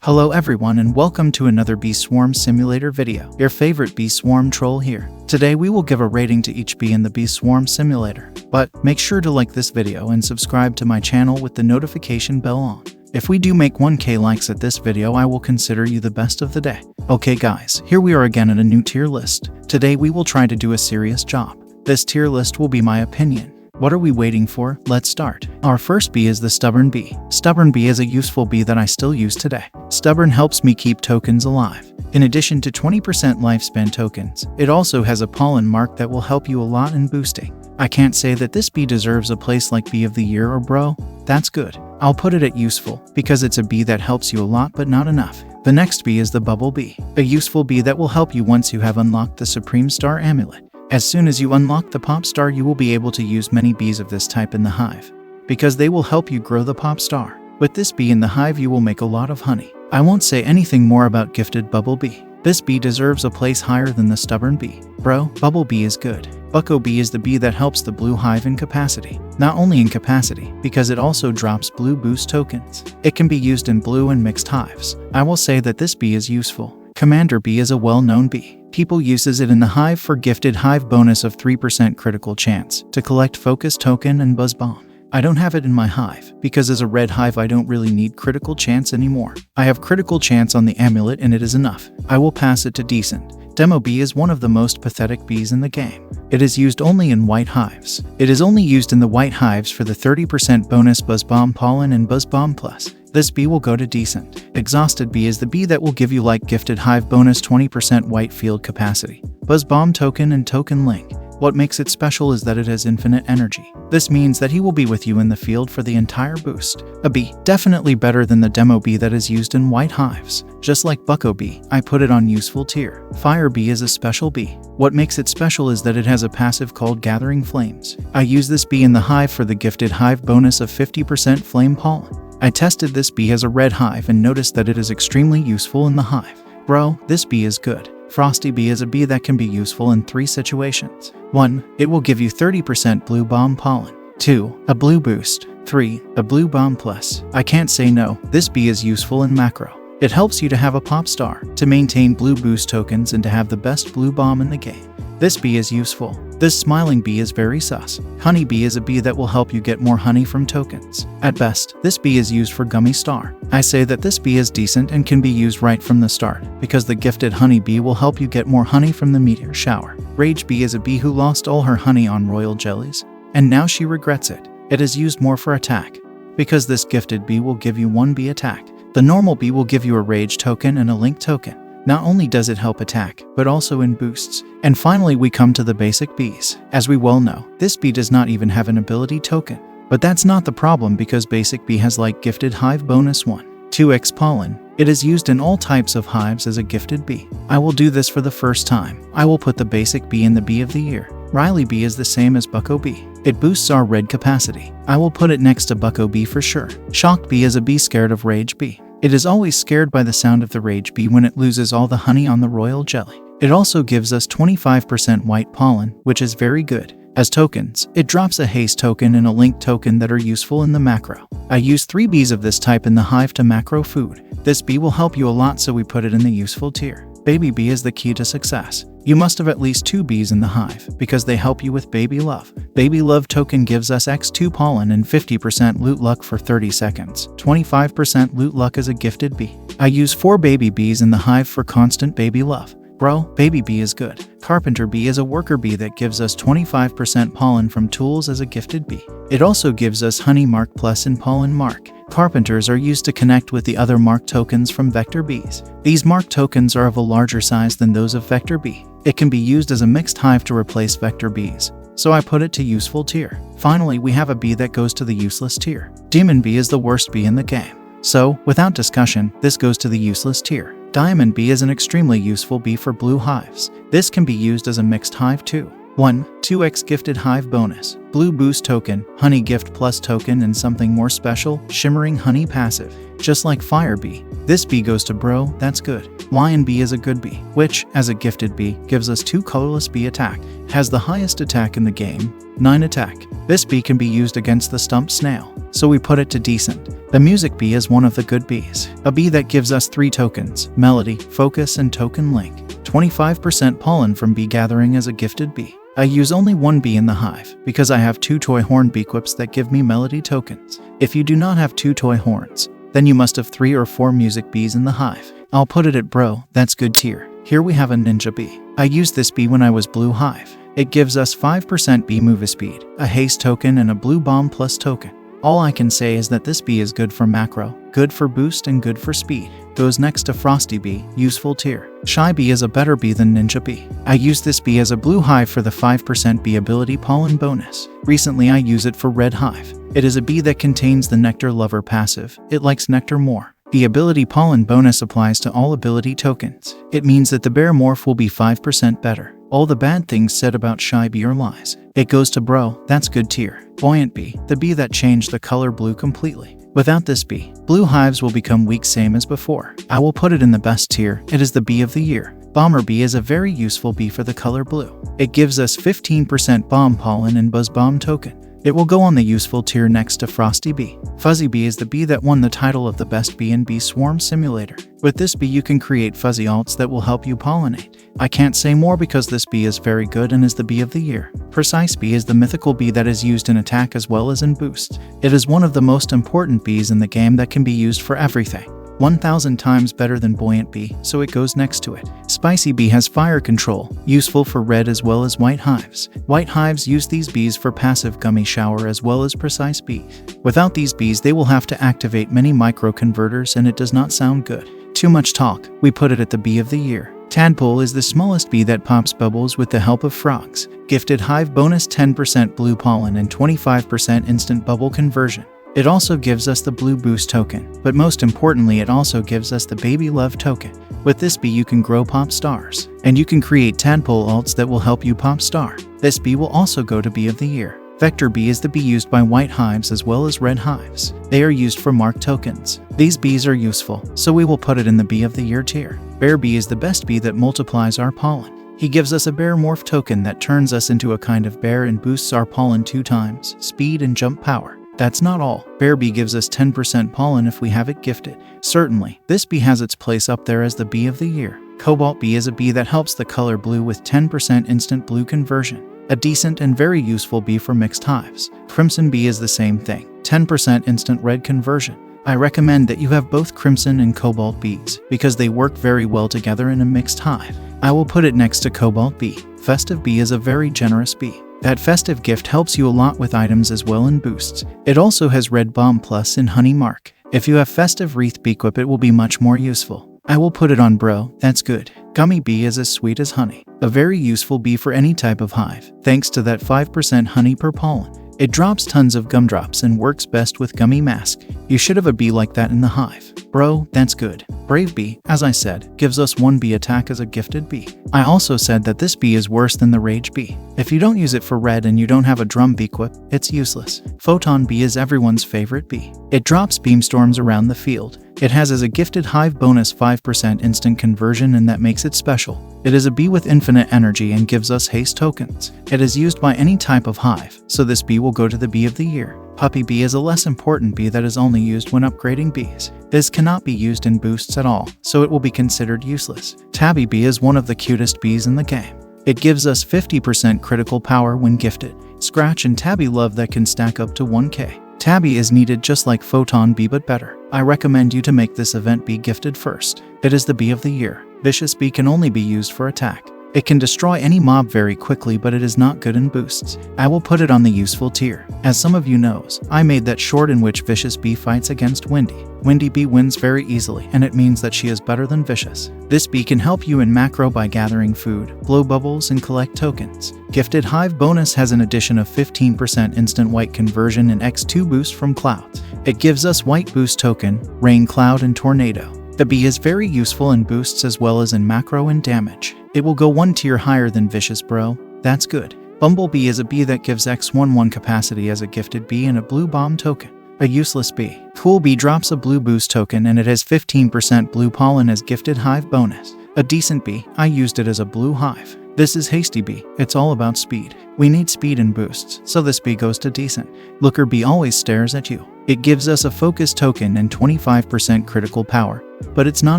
Hello everyone and welcome to another bee swarm simulator video. Your favorite bee swarm troll here. Today we will give a rating to each bee in the bee swarm simulator. But make sure to like this video and subscribe to my channel with the notification bell on. If we do make 1k likes at this video, I will consider you the best of the day. Okay guys, here we are again at a new tier list. Today we will try to do a serious job. This tier list will be my opinion. What are we waiting for? Let's start. Our first bee is the stubborn bee. Stubborn bee is a useful bee that I still use today. Stubborn helps me keep tokens alive. In addition to 20% lifespan tokens, it also has a pollen mark that will help you a lot in boosting. I can't say that this bee deserves a place like bee of the year or bro. That's good. I'll put it at useful because it's a bee that helps you a lot but not enough. The next bee is the bubble bee, a useful bee that will help you once you have unlocked the Supreme Star Amulet. As soon as you unlock the Pop Star, you will be able to use many bees of this type in the hive, because they will help you grow the Pop Star. With this bee in the hive, you will make a lot of honey. I won't say anything more about gifted bubble bee. This bee deserves a place higher than the stubborn bee. Bro, bubble bee is good. Bucko bee is the bee that helps the blue hive in capacity. Not only in capacity, because it also drops blue boost tokens. It can be used in blue and mixed hives. I will say that this bee is useful. Commander bee is a well-known bee. People uses it in the hive for gifted hive bonus of 3% critical chance to collect focus token and buzz bomb. I don't have it in my hive because as a red hive I don't really need critical chance anymore. I have critical chance on the amulet and it is enough. I will pass it to decent. Demo bee is one of the most pathetic bees in the game. It is used only in white hives. It is only used in the white hives for the 30% bonus buzz bomb pollen and buzz bomb plus. This bee will go to decent. Exhausted bee is the bee that will give you like gifted hive bonus 20% white field capacity, buzz bomb token and token link. What makes it special is that it has infinite energy. This means that he will be with you in the field for the entire boost. A bee, definitely better than the demo bee that is used in white hives. Just like Bucko bee, I put it on useful tier. Fire bee is a special bee. What makes it special is that it has a passive called Gathering Flames. I use this bee in the hive for the gifted hive bonus of 50% flame pollen. I tested this bee as a red hive and noticed that it is extremely useful in the hive. Bro, this bee is good. Frosty bee is a bee that can be useful in 3 situations. 1. It will give you 30% blue bomb pollen. 2. A blue boost. 3. A blue bomb plus. I can't say no, this bee is useful in macro. It helps you to have a pop star, to maintain blue boost tokens and to have the best blue bomb in the game. This bee is useful. This smiling bee is very sus. Honey bee is a bee that will help you get more honey from tokens. At best, this bee is used for gummy star. I say that this bee is decent and can be used right from the start, because the gifted honey bee will help you get more honey from the meteor shower. Rage bee is a bee who lost all her honey on royal jellies, and now she regrets it. It is used more for attack, because this gifted bee will give you 1 bee attack. The normal bee will give you a rage token and a link token. Not only does it help attack, but also in boosts. And finally we come to the basic bees. As we well know, this bee does not even have an ability token. But that's not the problem because basic bee has like gifted hive bonus 1. 2x pollen. It is used in all types of hives as a gifted bee. I will do this for the first time. I will put the basic bee in the bee of the year. Riley bee is the same as Bucko bee. It boosts our red capacity. I will put it next to Bucko bee for sure. Shocked bee is a bee scared of rage bee. It is always scared by the sound of the rage bee when it loses all the honey on the royal jelly. It also gives us 25% white pollen, which is very good. As tokens, it drops a haste token and a link token that are useful in the macro. I use 3 bees of this type in the hive to macro food. This bee will help you a lot, so we put it in the useful tier. Baby bee is the key to success. You must have at least 2 bees in the hive, because they help you with baby love. Baby love token gives us x2 pollen and 50% loot luck for 30 seconds. 25% loot luck as a gifted bee. I use 4 baby bees in the hive for constant baby love. Bro, baby bee is good. Carpenter bee is a worker bee that gives us 25% pollen from tools as a gifted bee. It also gives us honey mark plus and pollen mark. Carpenters are used to connect with the other mark tokens from vector bees. These mark tokens are of a larger size than those of vector bee. It can be used as a mixed hive to replace vector bees, so I put it to useful tier. Finally, we have a bee that goes to the useless tier. Demon bee is the worst bee in the game. So, without discussion, this goes to the useless tier. Diamond bee is an extremely useful bee for blue hives. This can be used as a mixed hive too. 1. 2x gifted hive bonus, blue boost token, honey gift plus token, and something more special, shimmering honey passive. Just like fire bee, this bee goes to bro, that's good. Lion bee is a good bee, which, as a gifted bee, gives us 2 colorless bee attack, has the highest attack in the game, 9 attack. This bee can be used against the stump snail, so we put it to decent. The music bee is one of the good bees. A bee that gives us 3 tokens: melody, focus, and token link. 25% pollen from bee gathering as a gifted bee. I use only 1 bee in the hive because I have 2 toy horn bee quips that give me melody tokens. If you do not have 2 toy horns, then you must have 3 or 4 music bees in the hive. I'll put it at bro, that's good tier. Here we have a ninja bee. I used this bee when I was blue hive. It gives us 5% bee move speed, a haste token, and a blue bomb plus token. All I can say is that this bee is good for macro, good for boost, and good for speed. Goes next to frosty bee, useful tier. Shy bee is a better bee than ninja bee. I use this bee as a blue hive for the 5% bee ability pollen bonus. Recently I use it for red hive. It is a bee that contains the nectar lover passive. It likes nectar more. The ability pollen bonus applies to all ability tokens. It means that the bear morph will be 5% better. All the bad things said about shy bee are lies. It goes to bro, that's good tier. Buoyant bee, the bee that changed the color blue completely. Without this bee, blue hives will become weak same as before. I will put it in the best tier. It is the bee of the year. Bomber bee is a very useful bee for the color blue. It gives us 15% bomb pollen and buzz bomb token. It will go on the useful tier next to Frosty Bee. Fuzzy Bee is the bee that won the title of the best bee in Bee Swarm Simulator. With this bee you can create fuzzy alts that will help you pollinate. I can't say more because this bee is very good and is the bee of the year. Precise Bee is the mythical bee that is used in attack as well as in boost. It is one of the most important bees in the game that can be used for everything. 1000 times better than Buoyant Bee, so it goes next to it. Spicy Bee has fire control, useful for red as well as white hives. White hives use these bees for passive gummy shower as well as Precise Bees. Without these bees they will have to activate many micro converters and it does not sound good. Too much talk, we put it at the bee of the year. Tadpole is the smallest bee that pops bubbles with the help of frogs. Gifted hive bonus 10% blue pollen and 25% instant bubble conversion. It also gives us the blue boost token, but most importantly it also gives us the baby love token. With this bee you can grow pop stars, and you can create tadpole alts that will help you pop star. This bee will also go to bee of the year. Vector bee is the bee used by white hives as well as red hives. They are used for mark tokens. These bees are useful, so we will put it in the bee of the year tier. Bear bee is the best bee that multiplies our pollen. He gives us a bear morph token that turns us into a kind of bear and boosts our pollen 2 times, speed and jump power. That's not all. Bear bee gives us 10% pollen if we have it gifted. Certainly, this bee has its place up there as the bee of the year. Cobalt bee is a bee that helps the color blue with 10% instant blue conversion. A decent and very useful bee for mixed hives. Crimson bee is the same thing, 10% instant red conversion. I recommend that you have both crimson and cobalt bees because they work very well together in a mixed hive. I will put it next to cobalt bee. Festive bee is a very generous bee. That festive gift helps you a lot with items as well in boosts. It also has red bomb plus in honey mark. If you have festive wreath bee equip it will be much more useful. I will put it on bro, that's good. Gummy bee is as sweet as honey. A very useful bee for any type of hive, thanks to that 5% honey per pollen. It drops tons of gumdrops and works best with gummy mask. You should have a bee like that in the hive. Bro, that's good. Brave bee, as I said, gives us 1 bee attack as a gifted bee. I also said that this bee is worse than the rage bee. If you don't use it for red and you don't have a drum bee equip, it's useless. Photon bee is everyone's favorite bee. It drops beamstorms around the field. It has as a gifted hive bonus 5% instant conversion and that makes it special. It is a bee with infinite energy and gives us haste tokens. It is used by any type of hive, so this bee will go to the bee of the year. Puppy bee is a less important bee that is only used when upgrading bees. This cannot be used in boosts at all, so it will be considered useless. Tabby bee is one of the cutest bees in the game. It gives us 50% critical power when gifted. Scratch and Tabby love that can stack up to 1k. Tabby is needed just like Photon bee but better. I recommend you to make this event bee gifted first. It is the bee of the year. Vicious bee can only be used for attack. It can destroy any mob very quickly but it is not good in boosts. I will put it on the useful tier. As some of you knows, I made that short in which Vicious bee fights against Windy. Windy bee wins very easily and it means that she is better than Vicious. This bee can help you in macro by gathering food, blow bubbles and collect tokens. Gifted hive bonus has an addition of 15% instant white conversion and x2 boost from clouds. It gives us white boost token, rain cloud and tornado. The bee is very useful in boosts as well as in macro and damage. It will go 1 tier higher than Vicious bro, that's good. Bumblebee is a bee that gives x11 capacity as a gifted bee and a blue bomb token. A useless bee. Cool bee drops a blue boost token and it has 15% blue pollen as gifted hive bonus. A decent bee, I used it as a blue hive. This is Hasty Bee. It's all about speed. We need speed and boosts, so this bee goes to decent. Looker Bee always stares at you. It gives us a focus token and 25% critical power, but it's not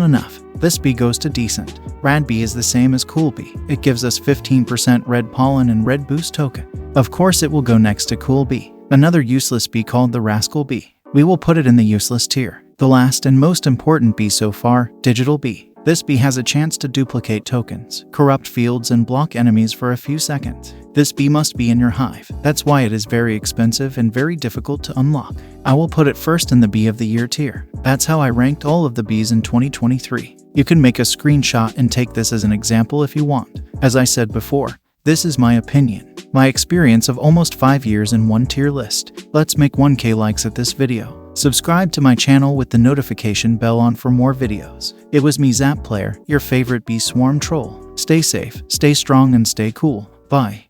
enough. This bee goes to decent. Rad Bee is the same as Cool Bee. It gives us 15% red pollen and red boost token. Of course it will go next to Cool Bee. Another useless bee called the Rascal Bee. We will put it in the useless tier. The last and most important bee so far, Digital Bee. This bee has a chance to duplicate tokens, corrupt fields, and block enemies for a few seconds. This bee must be in your hive. That's why it is very expensive and very difficult to unlock. I will put it first in the Bee of the Year tier. That's how I ranked all of the bees in 2023. You can make a screenshot and take this as an example if you want. As I said before, this is my opinion, my experience of almost 5 years in one tier list. Let's make 1K likes at this video. Subscribe to my channel with the notification bell on for more videos. It was me, Zap Player, your favorite bee swarm troll. Stay safe, stay strong, and stay cool. Bye.